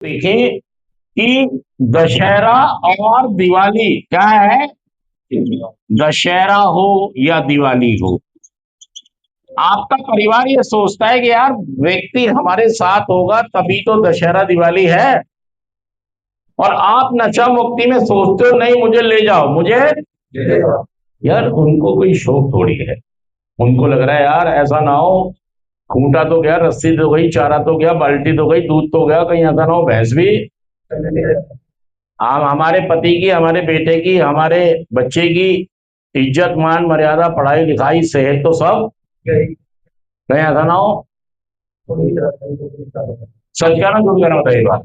देखें कि दशहरा और दिवाली क्या है, दशहरा हो या दिवाली हो, आपका परिवार ये सोचता है कि यार व्यक्ति हमारे साथ होगा तभी तो दशहरा दिवाली है, और आप नशा मुक्ति में सोचते हो नहीं मुझे ले जाओ, मुझे यार उनको कोई शौक थोड़ी है। उनको लग रहा है यार ऐसा ना हो, खूंटा तो गया, रस्सी तो गई, चारा तो गया, बाल्टी तो गई, दूध तो गया, कहीं ऐसा ना हो भैंस भी, हम हमारे पति की, हमारे बेटे की, हमारे बच्चे की इज्जत मान मर्यादा पढ़ाई लिखाई सेहत तो सब कहीं ऐसा ना हो। सच क्या ना झूठ कहना बताइए बात।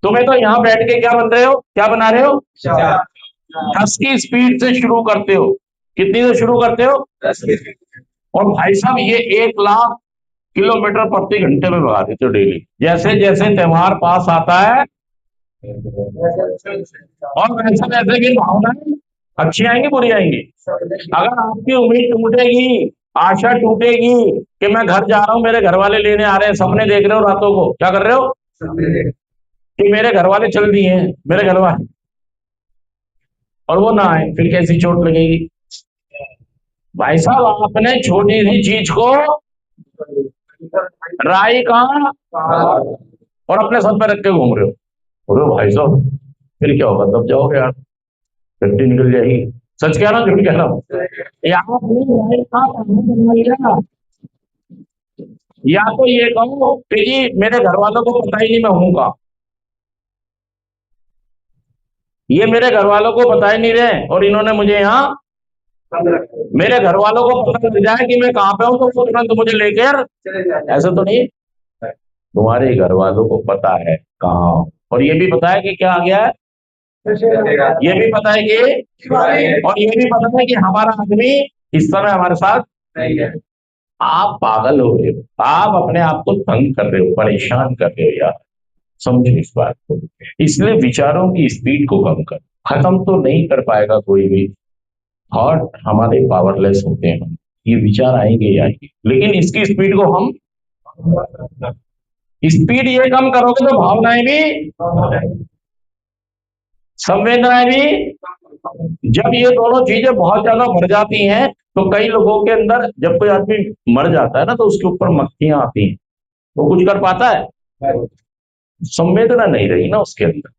तुम्हें तो यहाँ बैठ के क्या बन रहे हो, क्या बना रहे हो, 10 की स्पीड से शुरू करते हो, कितनी से शुरू करते हो, 10 की स्पीड। और भाई साहब ये 1 लाख किलोमीटर प्रति घंटे में भगा देते हो डेली। जैसे जैसे त्योहार पास आता है और वैसे वैसे की भावनाएं अच्छी आएंगी बुरी आएंगी। अगर आपकी उम्मीद टूटेगी, आशा टूटेगी कि मैं घर जा रहा हूं, मेरे घर वाले लेने आ रहे हैं, सपने देख रहे हो रातों को, क्या कर रहे हो कि मेरे घर वाले चल दिए हैं, मेरे घर वाले, और वो ना आए, फिर कैसी चोट लगेगी। भाई साहब आपने छोटी सी चीज को राई कहा और अपने सर पे रख के घूम रहे हो, बोलो भाई साहब फिर क्या होगा, तब जाओगे यार, गड्डी निकल जाएगी। सच कह रहा हूँ झूठ कह रहा हूँ, यहाँ राई का बना लिया। या तो ये कहो कि जी मेरे घर वालों को पता ही नहीं मैं हूं का, ये मेरे घर वालों को बता ही नहीं रहे और इन्होंने मुझे यहाँ, मेरे घर वालों को पता लग जाए कि मैं कहाँ पे हूं तो वो तुरंत मुझे लेकर, ऐसा तो नहीं। तुम्हारे घर वालों को पता है कहाँ, और ये भी पता है कि क्या आ गया है, ये भी पता है कि, और ये भी पता है कि हमारा आदमी इस समय हमारे साथ नहीं है। आप पागल हो रहे हो, आप अपने आप को तंग कर रहे हो, परेशान कर रहे हो यार, समझो इस बात को। इसलिए विचारों की स्पीड को कम कर, खत्म तो नहीं कर पाएगा कोई भी थॉट, हमारे पावरलेस होते हैं हम, ये विचार आएंगे ही आएंगे, लेकिन इसकी स्पीड को हम, स्पीड ये कम करोगे तो भावनाएं भी, संवेदनाएं भी, जब ये दोनों चीजें बहुत ज्यादा बढ़ जाती हैं तो कई लोगों के अंदर, जब कोई आदमी मर जाता है ना तो उसके ऊपर मक्खियां आती हैं, वो कुछ कर पाता है, संवेदना नहीं रही ना उसके अंदर,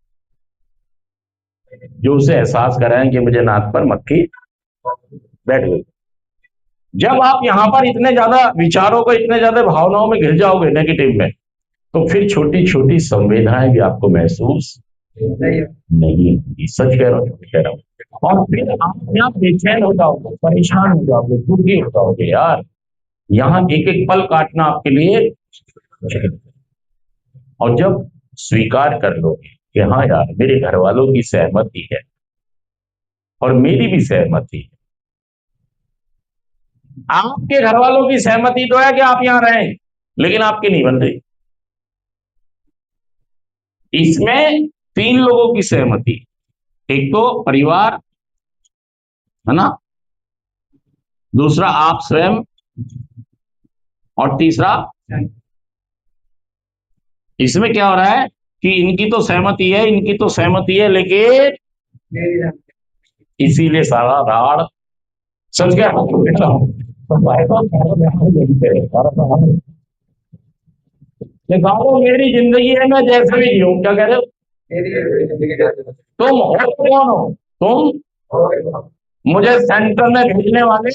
जो उसे एहसास कराएं कि मुझे नाक पर मक्खी बैठ गई। जब आप यहाँ पर इतने ज्यादा विचारों को, इतने ज्यादा भावनाओं में घिर जाओगे नेगेटिव में, तो फिर छोटी छोटी संवेदनाएं भी आपको महसूस नहीं होगी। सच कह रहा हूँ झूठ कह रहा हूँ, और फिर आप यहाँ बेचैन हो जाओगे, परेशान हो जाओगे, दुखी हो जाओगे यार, यहाँ एक एक पल काटना आपके लिए। और जब स्वीकार कर लोगे कि हाँ यार मेरे घर वालों की सहमति है और मेरी भी सहमति है, आपके घर वालों की सहमति तो है कि आप यहां रहें, लेकिन आपकी नहीं बन रही, इसमें 3 लोगों की सहमति, एक तो परिवार है ना, दूसरा आप स्वयं, और तीसरा, इसमें क्या हो रहा है कि इनकी तो सहमति है, इनकी तो सहमति है, लेकिन इसीलिए सारा राड़, समझ गया दिखाओ मेरी जिंदगी है, मैं जैसे भी जीऊं, क्या कह रहे हो, तुम हो कौन हो, तुम मुझे सेंटर में भेजने वाले,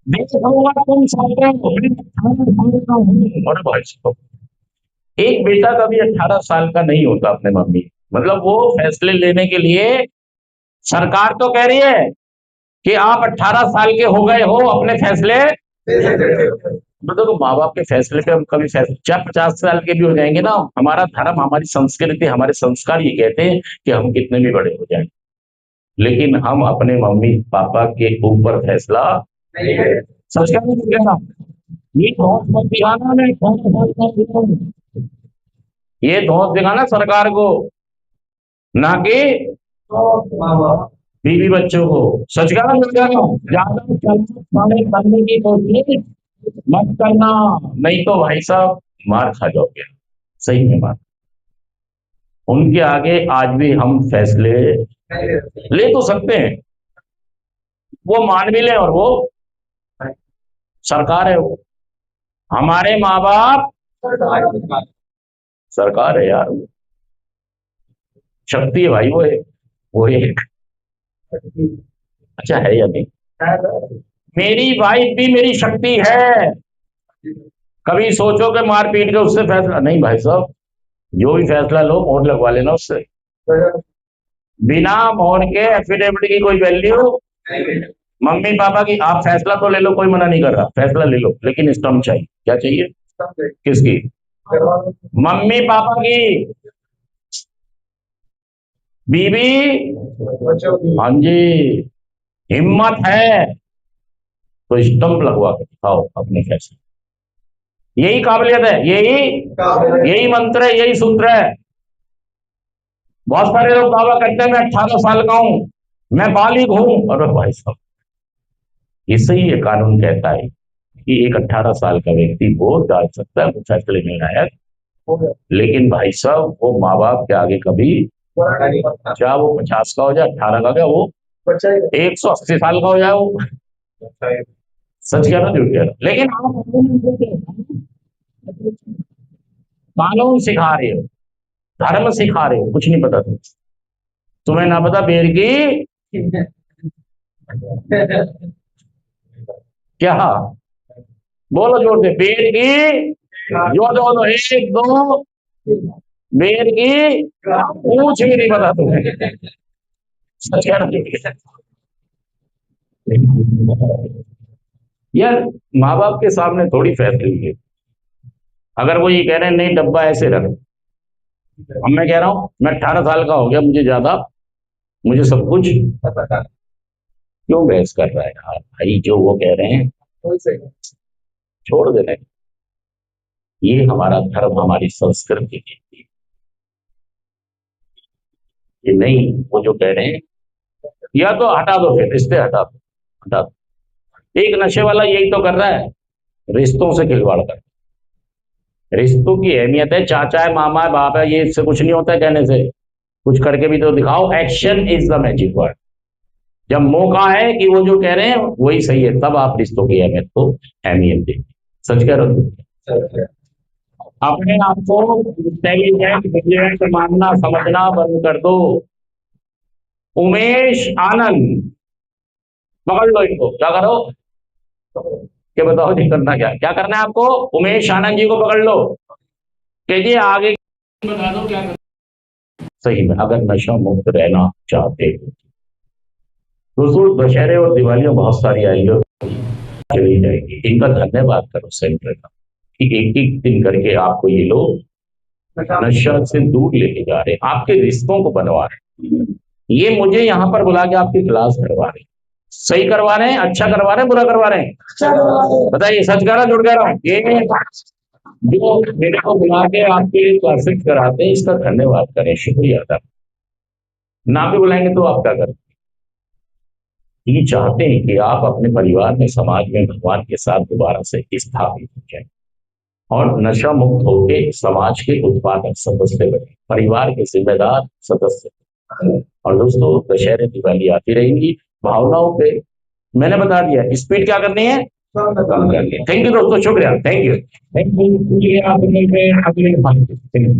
देख लूंगा तुम सबको, और भाई साहब, एक बेटा कभी 18 साल का नहीं होता अपने मम्मी, मतलब वो फैसले लेने के लिए, सरकार तो कह रही है कि आप 18 साल के हो गए हो, अपने फैसले, मतलब तो माँ बाप के फैसले पे हम कभी फैसले, चाहे 50 साल के भी हो जाएंगे ना, हमारा धर्म, हमारी संस्कृति, हमारे संस्कार ये कहते हैं कि हम कितने भी बड़े हो जाएं, लेकिन हम अपने मम्मी पापा के ऊपर फैसला नहीं है। सच कहना, ये धौंस मत दिखाना, मैं ये धौंस दिखाना सरकार को, ना कि बीवी बच्चों को। सच कहा मिल जाना, ज्यादा चलने करने की कोशिश मत करना, नहीं तो भाई साहब मार खा जाओगे, सही में मार। उनके आगे आज भी हम फैसले ले तो सकते हैं, वो मान भी ले, और वो सरकार है, वो हमारे माँ बाप सरकार है यार, वो शक्ति है भाई, वो एक अच्छा है या नहीं? मेरी वाइफ भी मेरी शक्ति है। कभी सोचो कि मार पीट के उससे फैसला नहीं, भाई साहब जो भी फैसला लो मोहर लगवा लेना उससे, बिना मोहर के एफिडेविट की कोई वैल्यू। मम्मी पापा की आप फैसला तो ले लो, कोई मना नहीं कर रहा, फैसला ले लो, लेकिन स्टम्प चाहिए। क्या चाहिए? किसकी? मम्मी पापा की। बीवी, हाँ जी, हिम्मत है तो स्टम्प लगवा के दिखाओ अपने फैसले। यही काबिलियत है, यही मंत्र है, यही सूत्र है। बहुत सारे लोग दावा करते हैं मैं 18 साल का हूं, मैं बालिग हूं। अरे भाई साहब, इससे ही ये कानून कहता है कि एक 18 साल का व्यक्ति वोट डाल सकता है, वो फैसले में लायक, लेकिन भाई साहब वो माँ बाप के आगे कभी, चाहे वो 50 का हो जाए, 18 का क्या, वो 180 साल का हो जाए, वो सच कह रहा, झूठ कह रहा। लेकिन आप कानून सिखा रहे हो, धर्म सिखा रहे हो, कुछ नहीं पता तुम्हें ना पता बेर की क्या, बोलो जोर से, बेर की जो दो दो, एक दो, बेर की कुछ भी नहीं पता तुम्हें, सच कह रहा यार। माँ बाप के सामने थोड़ी फैसले है। अगर वो ये कह रहे हैं नहीं डब्बा ऐसे रख, अब मैं कह रहा हूं मैं 18 साल का हो गया, मुझे ज्यादा, मुझे सब कुछ, क्यों बहस कर रहा है यार भाई, जो वो कह रहे हैं छोड़ देना। ये हमारा धर्म, हमारी संस्कृति है। ये नहीं, वो जो कह रहे हैं, या तो हटा दो, फिर रिश्ते हटा दो, हटा दो। एक नशे वाला यही तो कर रहा है, रिश्तों से खिलवाड़ कर। रिश्तों की अहमियत है, चाचा है, मामा है, बाप है, ये इससे कुछ नहीं होता है कहने से, कुछ करके भी तो दिखाओ। Action is the magic word. जब मौका है कि वो जो कह रहे हैं वही सही है, तब आप रिश्तों की अहमियत को अहमियत दें। सच कह रहे हो? अपने आप को इंटेलिजेंट ब्रिलियंट मानना समझना बंद कर दो। उमेश आनंद, पकड़ लो इनको, क्या करो, क्या बताओ जी, करना क्या, क्या करना है आपको? उमेश आनंद जी को पकड़ लो कि जी आगे बता दो क्या करना। सही में अगर नशा मुक्त रहना चाहते हो, दोस्तों दशहरे और दिवालियां बहुत सारी आई और चली जाएगी, इनका धन्यवाद करो सेंटर का कि एक एक दिन करके आपको ये लोग नशा से दूर लेके जा रहे हैं, आपके रिश्तों को बनवा रहे हैं। ये मुझे यहाँ पर बुला के आपकी क्लास करवा रहे हैं, सही करवा रहे हैं, अच्छा करवा रहे हैं, बुरा करवा रहे हैं? बताइए, सच कह रहा झूठ कह रहा हूँ? ये जो मेरे को बुला के आपके क्लासेस कराते हैं, इसका धन्यवाद करें, शुक्रिया अदा। ना भी बुलाएंगे तो आप क्या करें? ये चाहते हैं कि आप अपने परिवार में, समाज में भगवान के साथ दोबारा से स्थापित हो जाए और नशा मुक्त होकर समाज के उत्पादक सदस्य बने, परिवार के जिम्मेदार सदस्य। और दोस्तों दशहरे दिवाली आती रहेंगी, भावनाओं पे मैंने बता दिया, स्पीड क्या करनी है, कम करनी है। थैंक यू दोस्तों, शुक्रिया, थैंक यू, थैंक यू।